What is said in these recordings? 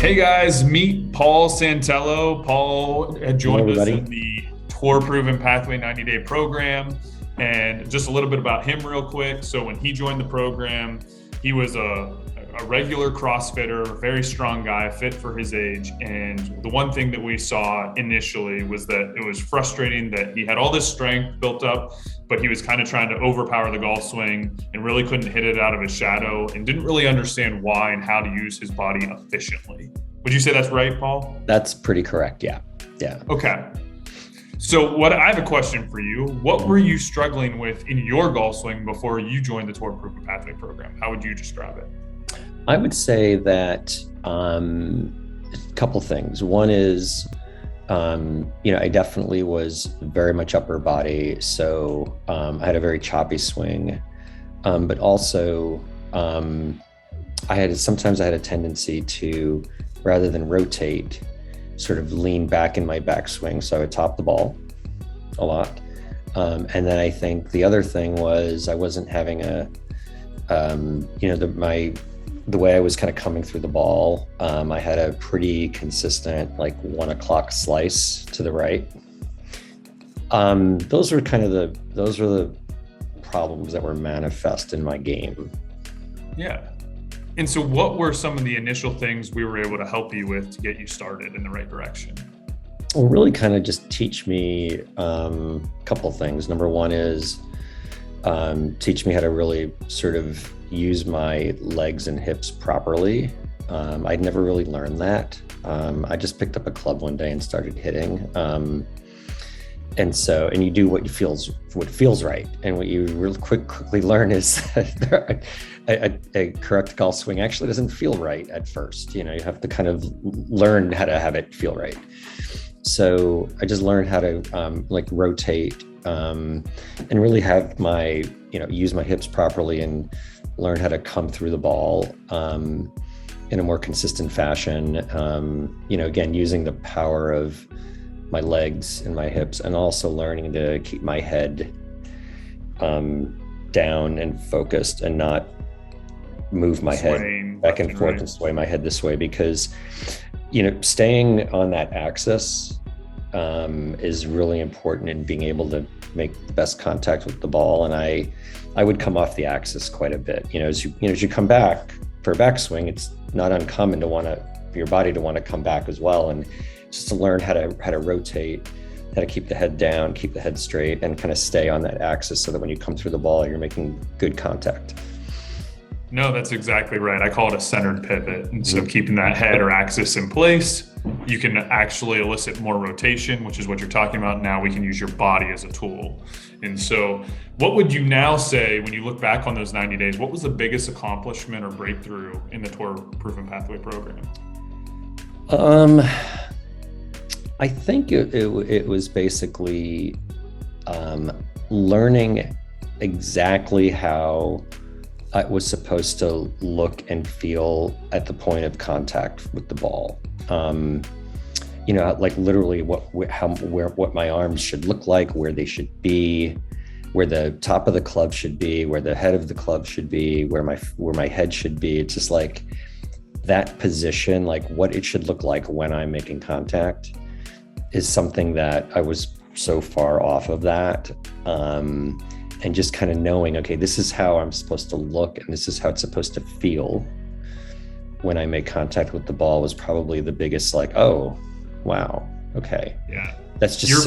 Hey guys, meet Paul Santello. Paul had Hello, joined us in everybody. the Tour Proven Pathway 90-day program. And just a little bit about him, real quick. So, when he joined the program, he was a regular CrossFitter, very strong guy, fit for his age. And the one thing that we saw initially was that it was frustrating that he had all this strength built up, but he was kind of trying to overpower the golf swing and really couldn't hit it out of his shadow and didn't really understand why and how to use his body efficiently. Would you say that's right, Paul? That's pretty correct. Yeah. Yeah. Okay. So what I have a question for you. What were you struggling with in your golf swing before you joined the Tour Proven Pathway program? How would you describe it? I would say that a couple things. One is, I definitely was very much upper body. So I had a very choppy swing, but also sometimes I had a tendency to, rather than rotate, sort of lean back in my backswing. So I would top the ball a lot. And then I think the other thing was I wasn't having the way I was kind of coming through the ball. I had a pretty consistent, like 1 o'clock slice to the right. Those were the problems that were manifest in my game. Yeah. And so what were some of the initial things we were able to help you with to get you started in the right direction? Well, really kind of just teach me a couple things. Number one is teach me how to really sort of use my legs and hips properly. I'd never really learned that. I just picked up a club one day and started hitting. And you do what feels right. And what you really quickly learn is that a correct golf swing actually doesn't feel right at first. You have to kind of learn how to have it feel right. So I just learned how to rotate and really have use my hips properly and learn how to come through the ball in a more consistent fashion. Again, using the power of my legs and my hips, and also learning to keep my head down and focused and not move my head back and forth and sway my head this way, because staying on that axis is really important in being able to make the best contact with the ball. And I would come off the axis quite a bit. As you come back for a backswing, it's not uncommon for your body to want to come back as well, and just to learn how to rotate, how to keep the head down, keep the head straight, and kind of stay on that axis so that when you come through the ball, you're making good contact. No, that's exactly right. I call it a centered pivot. And so keeping that head or axis in place, you can actually elicit more rotation, which is what you're talking about. Now we can use your body as a tool. And so what would you now say when you look back on those 90 days, what was the biggest accomplishment or breakthrough in the Tour Proven Pathway program? I think it was basically learning exactly how I was supposed to look and feel at the point of contact with the ball. Like literally what my arms should look like, where they should be, where the top of the club should be, where the head of the club should be, where my head should be. It's just like that position, like what it should look like when I'm making contact, is something that I was so far off of that. And just kind of knowing, okay, this is how I'm supposed to look and this is how it's supposed to feel when I make contact with the ball was probably the biggest, like, oh, wow, okay. Yeah. That's just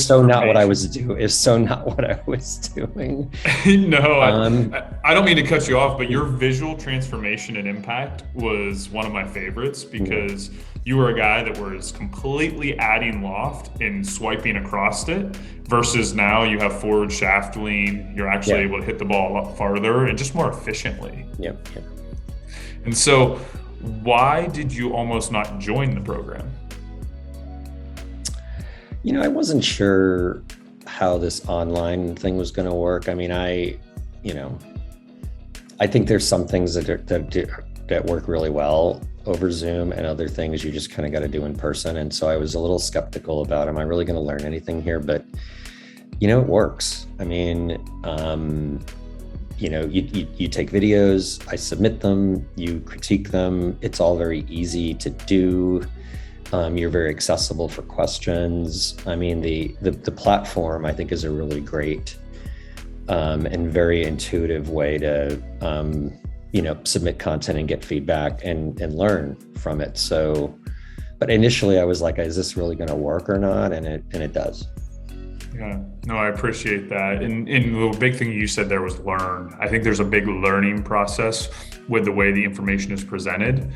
so not what I was doing. It's so not what I was doing. No, I don't mean to cut you off, but your visual transformation and impact was one of my favorites, because you were a guy that was completely adding loft and swiping across it, versus now you have forward shaft lean. You're actually able to hit the ball a lot farther and just more efficiently. Yep. And so why did you almost not join the program? I wasn't sure how this online thing was going to work. I mean, I think there's some things that work really well over Zoom, and other things you just kind of got to do in person. And so I was a little skeptical about, am I really going to learn anything here? But it works. I mean, you take videos, I submit them, you critique them. It's all very easy to do. You're very accessible for questions. I mean, the platform, I think, is a really great and very intuitive way to submit content and get feedback and learn from it. So, but initially I was like, is this really going to work or not? And it does. Yeah, no, I appreciate that. And the big thing you said there was learn. I think there's a big learning process with the way the information is presented.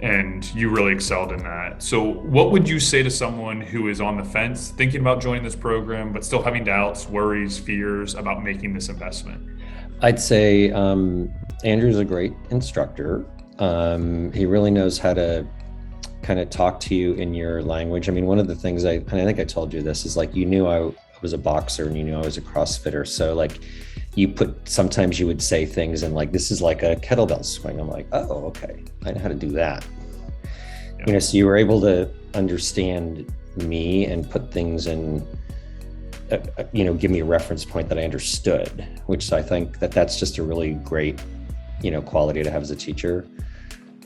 And you really excelled in that. So what would you say to someone who is on the fence, thinking about joining this program, but still having doubts, worries, fears about making this investment? I'd say Andrew's a great instructor. He really knows how to kind of talk to you in your language. I mean, one of the things and I think I told you this, is like, you knew I was a boxer and you knew I was a CrossFitter. So like sometimes you would say things and like, this is like a kettlebell swing. I'm like, oh, okay, I know how to do that. Yeah. So you were able to understand me and put things in, give me a reference point that I understood, which I think that's just a really great, quality to have as a teacher.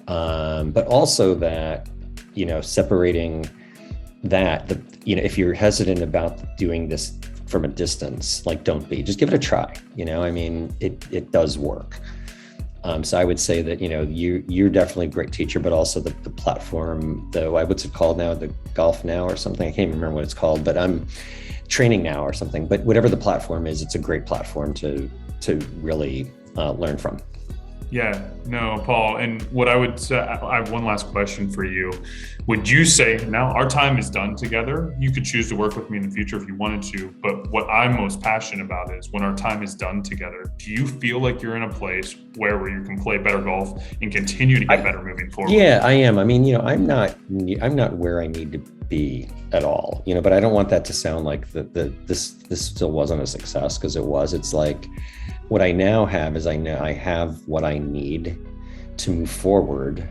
But also that, separating that, if you're hesitant about doing this from a distance, like, don't be, just give it a try. I mean, it does work. So I would say that, you're definitely a great teacher, but also the platform, what's it called now? The Golf Now or something? I can't even remember what it's called, but I'm Training Now or something. But whatever the platform is, it's a great platform to really learn from. Yeah, no, Paul. And what I would say, I have one last question for you. Would you say, now our time is done together, you could choose to work with me in the future if you wanted to, but what I'm most passionate about is when our time is done together, do you feel like you're in a place where you can play better golf and continue to get better moving forward? Yeah, I am. I mean, I'm not where I need to be at all, but I don't want that to sound like this still wasn't a success, because it was. It's like, what I now have is I know I have what I need to move forward,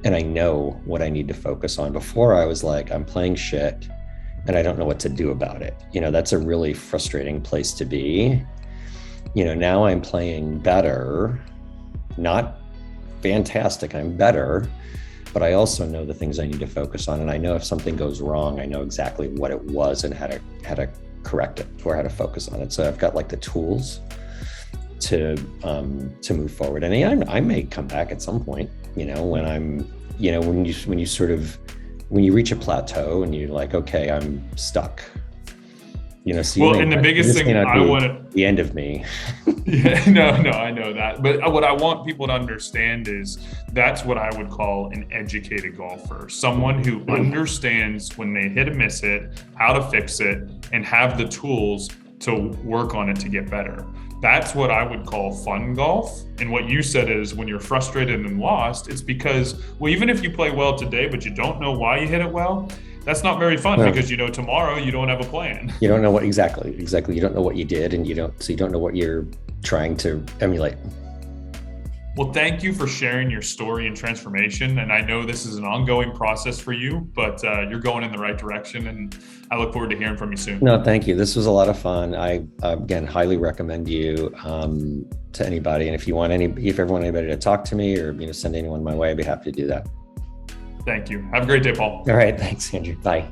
and I know what I need to focus on. Before, I was like, I'm playing shit and I don't know what to do about it. That's a really frustrating place to be. Now I'm playing better, not fantastic, I'm better, but I also know the things I need to focus on. And I know if something goes wrong, I know exactly what it was and how to correct it or how to focus on it. So I've got like the tools to move forward. And I may come back at some point, when I'm, when you reach a plateau and you're like, okay, I'm stuck, so and the biggest thing I want the end of me. Yeah, no, I know that. But what I want people to understand is that's what I would call an educated golfer. Someone who understands when they hit a miss hit, how to fix it, and have the tools to work on it to get better. That's what I would call fun golf. And what you said is, when you're frustrated and lost, it's because, well, even if you play well today, but you don't know why you hit it well, that's not very fun, because tomorrow you don't have a plan. You don't know what exactly. You don't know what you did, and you don't know what you're trying to emulate. Well, thank you for sharing your story and transformation. And I know this is an ongoing process for you, but you're going in the right direction, and I look forward to hearing from you soon. No, thank you. This was a lot of fun. I, again, highly recommend you to anybody. And if you want anybody to talk to me or, send anyone my way, I'd be happy to do that. Thank you. Have a great day, Paul. All right. Thanks, Andrew. Bye.